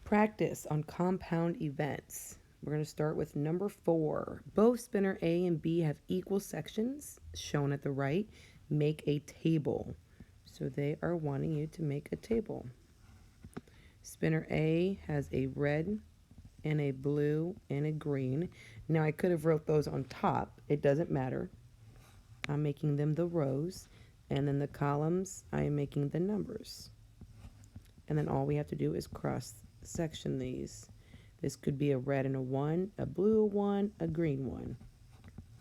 Practice on compound events. We're going to start with number 4. Both spinner A and B have equal sections shown at the right. Make a table. So they are wanting you to make a table. Spinner A has a red and a blue and a green. Now I could have wrote those on top. It doesn't matter. I'm making them the rows, and then the columns I am making the numbers. And then all we have to do is cross section these. This could be a red and a 1, a blue 1, a green 1.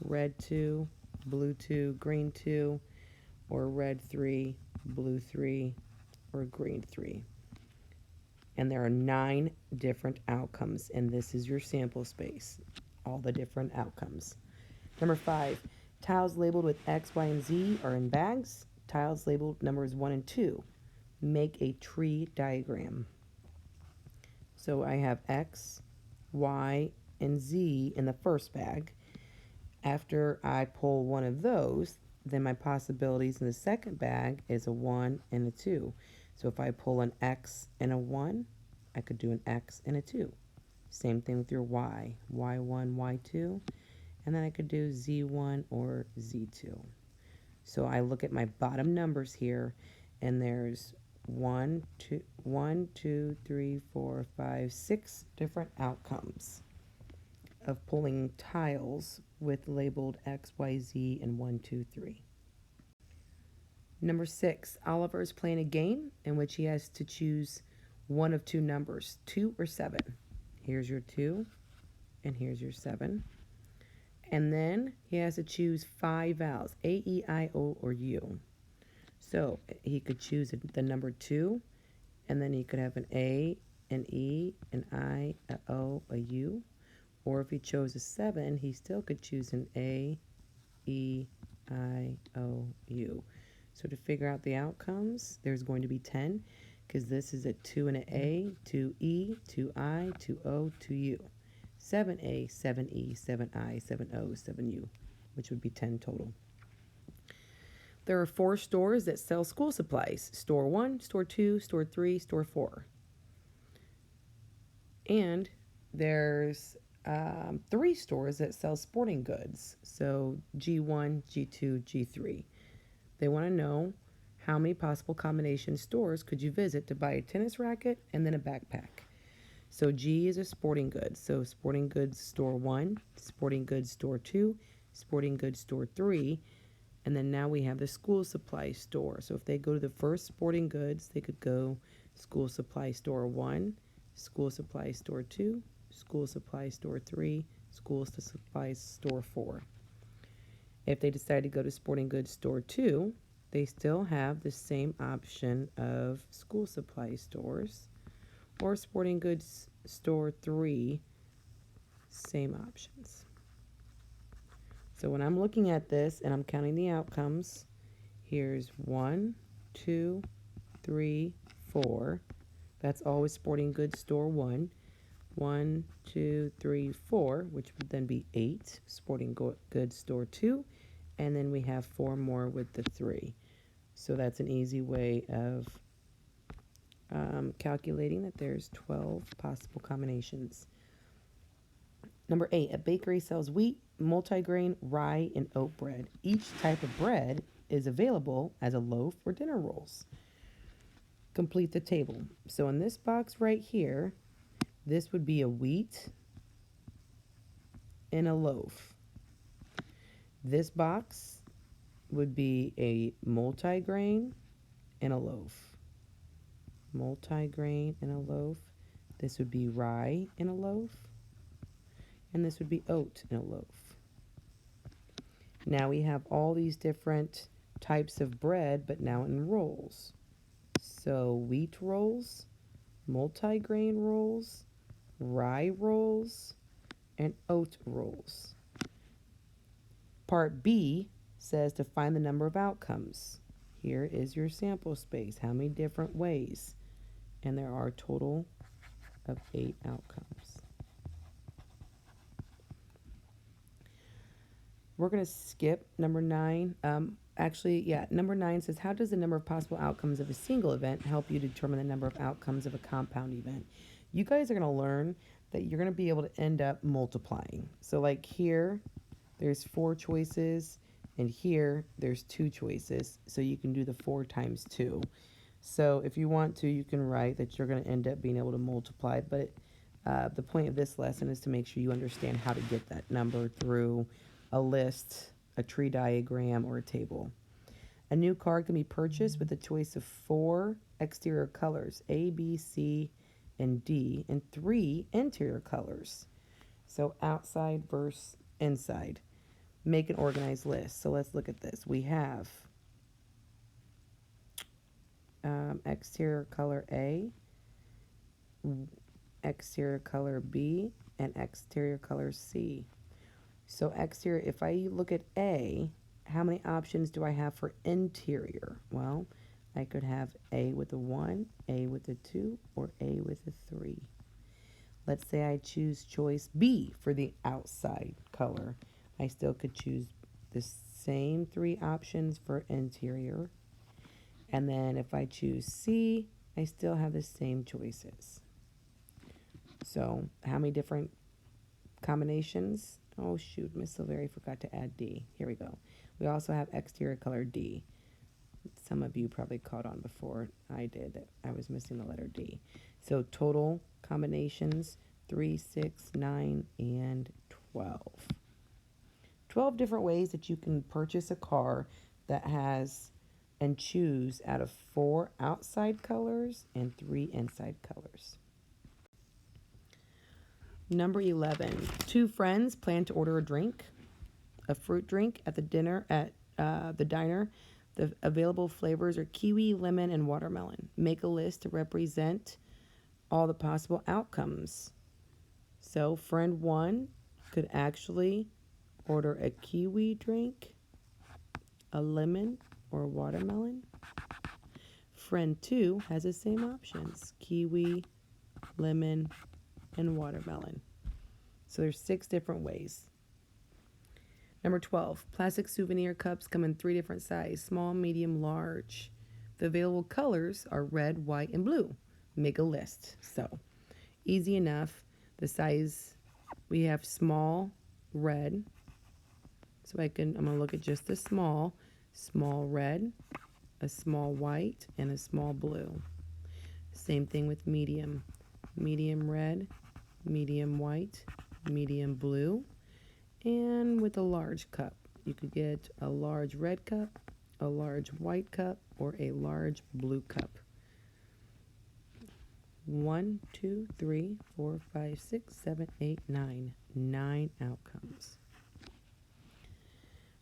Red 2, blue 2, green 2, or red 3, blue 3, or green 3. And there are 9 different outcomes, and this is your sample space, all the different outcomes. Number 5, tiles labeled with X, Y, and Z are in bags. Tiles labeled numbers 1 and 2. Make a tree diagram. So I have X, Y, and Z in the first bag. After I pull one of those, then my possibilities in the second bag is a 1 and a 2. So if I pull an X and a 1, I could do an X and a 2. Same thing with your Y, Y1, Y2, and then I could do Z1 or Z2. So I look at my bottom numbers here, and there's 1, 2, 3, 4, 5, 6 different outcomes of pulling tiles with labeled X, Y, Z, and 1, 2, 3. Number 6, Oliver is playing a game in which he has to choose one of 2 numbers, 2 or 7. Here's your 2, and here's your 7. And then he has to choose 5 vowels, A, E, I, O, or U. So he could choose the number 2, and then he could have an A, an E, an I, an O, a U. Or if he chose a 7, he still could choose an A, E, I, O, U. So to figure out the outcomes, there's going to be 10, because this is a 2 and an A, 2 E, 2 I, 2 O, 2 U. 7A, 7E, 7I, 7O, 7U, which would be 10 total. There are 4 stores that sell school supplies. Store 1, Store 2, Store 3, Store 4. And there's 3 stores that sell sporting goods. So G1, G2, G3. They want to know how many possible combination stores could you visit to buy a tennis racket and then a backpack. So G is a sporting goods. So sporting goods store 1, sporting goods store 2, sporting goods store 3, and then now we have the school supply store. So if they go to the first sporting goods, they could go school supply store 1, school supply store 2, school supply store 3, school supply store 4. If they decide to go to sporting goods store 2, they still have the same option of school supply stores, or sporting goods store 3, same options. So when I'm looking at this and I'm counting the outcomes, here's 1, 2, 3, 4. That's always sporting goods store 1. 1, 2, 3, 4, which would then be 8, sporting goods store 2, and then we have 4 more with the 3. So that's an easy way of calculating that there's 12 possible combinations. Number 8, a bakery sells wheat, multigrain, rye, and oat bread. Each type of bread is available as a loaf or dinner rolls. Complete the table. So in this box right here, this would be a wheat and a loaf. This box would be a multigrain and a loaf. Multigrain and a loaf. This would be rye and a loaf. And this would be oat and a loaf. Now we have all these different types of bread, but now in rolls. So wheat rolls, multigrain rolls, rye rolls, and oat rolls. Part B says to find the number of outcomes. Here is your sample space. How many different ways? And there are a total of 8 outcomes. We're going to skip number 9. Actually, yeah, number 9 says, how does the number of possible outcomes of a single event help you determine the number of outcomes of a compound event? You guys are going to learn that you're going to be able to end up multiplying. So like here, there's 4 choices, and here, there's 2 choices. So you can do the 4 times 2. So if you want to, you can write that you're going to end up being able to multiply, but the point of this lesson is to make sure you understand how to get that number through a list, a tree diagram, or a table. A new card can be purchased with a choice of 4 exterior colors, A, B, C, and D, and 3 interior colors. So outside versus inside. Make an organized list. So let's look at this. We have exterior color A, exterior color B, and exterior color C. So exterior, if I look at A, how many options do I have for interior? Well, I could have A with a 1, A with a 2, or A with a 3. Let's say I choose choice B for the outside color. I still could choose the same 3 options for interior. And then if I choose C, I still have the same choices. So how many different combinations? Oh shoot, Miss Silveri forgot to add D. Here we go. We also have exterior color D. Some of you probably caught on before I did that I was missing the letter D. So total combinations, 3, 6, 9, and 12. 12 different ways that you can purchase a car that has and choose out of 4 outside colors and 3 inside colors. Number 11, 2 friends plan to order a fruit drink at the diner. The available flavors are kiwi, lemon, and watermelon. Make a list to represent all the possible outcomes. So friend 1 could actually order a kiwi drink, a lemon, or a watermelon. Friend 2 has the same options, kiwi, lemon, and watermelon. So there's 6 different ways. Number 12, plastic souvenir cups come in 3 different sizes, small, medium, large. The available colors are red, white, and blue. Make a list. So easy enough. The size, we have small, red. So I'm going to look at just the small red, a small white, and a small blue. Same thing with medium red, medium white, medium blue. And with a large cup, you could get a large red cup, a large white cup, or a large blue cup. 1, 2, 3, 4, 5, 6, 7, 8, 9. 9 outcomes.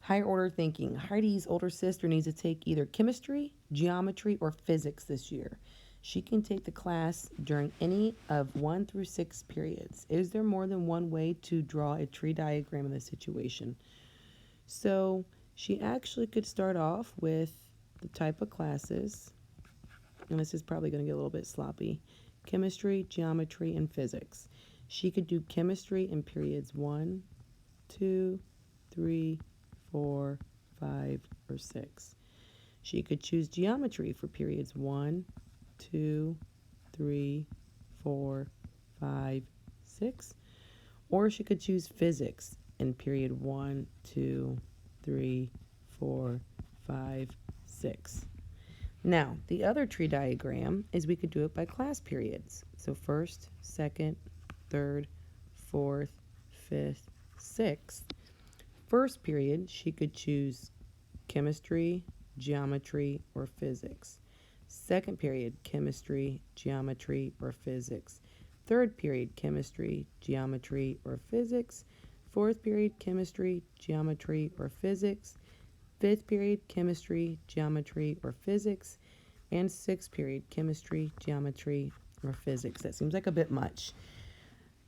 Higher order thinking. Heidi's older sister needs to take either chemistry, geometry, or physics this year. She can take the class during any of 1 through 6 periods. Is there more than one way to draw a tree diagram in this situation? So she actually could start off with the type of classes, and this is probably going to get a little bit sloppy, chemistry, geometry, and physics. She could do chemistry in periods 1, 2, 3, 4, 5, or 6. She could choose geometry for periods 1, 2, 3, 4, 5, 6. Or she could choose physics in period 1, 2, 3, 4, 5, 6. Now, the other tree diagram is we could do it by class periods. So first, second, third, fourth, fifth, sixth. First period, she could choose chemistry, geometry, or physics. Second period, chemistry, geometry, or physics. Third period, chemistry, geometry, or physics. Fourth period, chemistry, geometry, or physics. Fifth period, chemistry, geometry, or physics. And sixth period, chemistry, geometry, or physics. That seems like a bit much.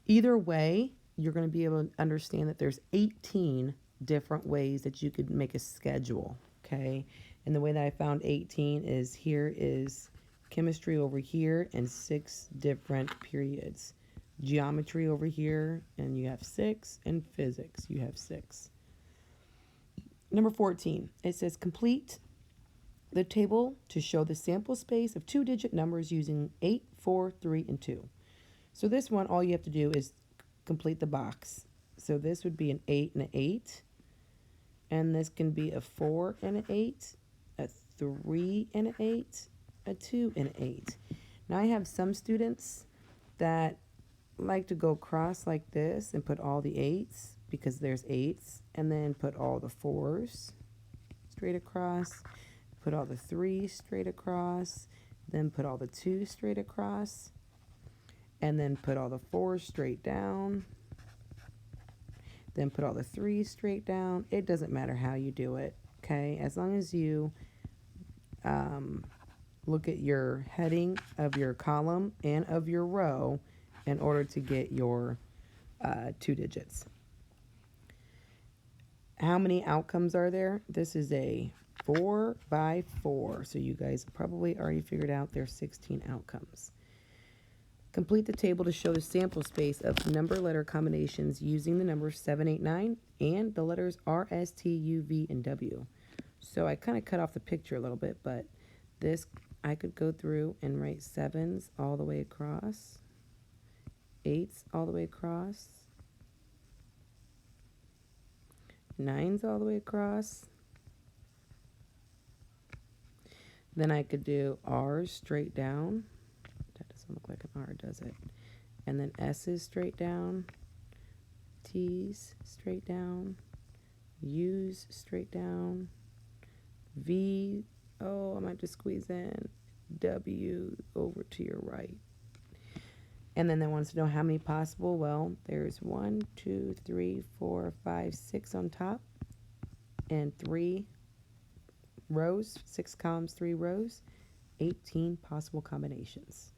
Either way, you're going to be able to understand that there's 18 different ways that you could make a schedule, okay? And the way that I found 18 is here is chemistry over here and 6 different periods. Geometry over here, and you have 6, and physics, you have 6. Number 14, it says complete the table to show the sample space of two-digit numbers using 8, 4, 3, and 2. So this one, all you have to do is complete the box. So this would be an 8 and an 8. And this can be a 4 and an 8, a 3 and an 8, a 2 and an 8. Now I have some students that like to go across like this and put all the 8s because there's 8s, and then put all the 4s straight across, put all the 3s straight across, then put all the 2s straight across, and then put all the 4s straight down, then put all the 3s straight down. It doesn't matter how you do it, okay? As long as you look at your heading of your column and of your row in order to get your 2 digits. How many outcomes are there? This is a 4 by 4. So you guys probably already figured out there's 16 outcomes. Complete the table to show the sample space of number letter combinations using the numbers 7, 8, 9 and the letters R, S, T, U, V, and W. So I kind of cut off the picture a little bit, but this I could go through and write 7s all the way across, 8s all the way across, 9s all the way across. Then I could do R's straight down. That doesn't look like an R, does it? And then S's straight down, T's straight down, U's straight down, V, oh, I might just squeeze in, W over to your right. And then they want us to know how many possible. Well, there's 1, 2, 3, 4, 5, 6 on top, and 3 rows, 6 columns, 3 rows, 18 possible combinations.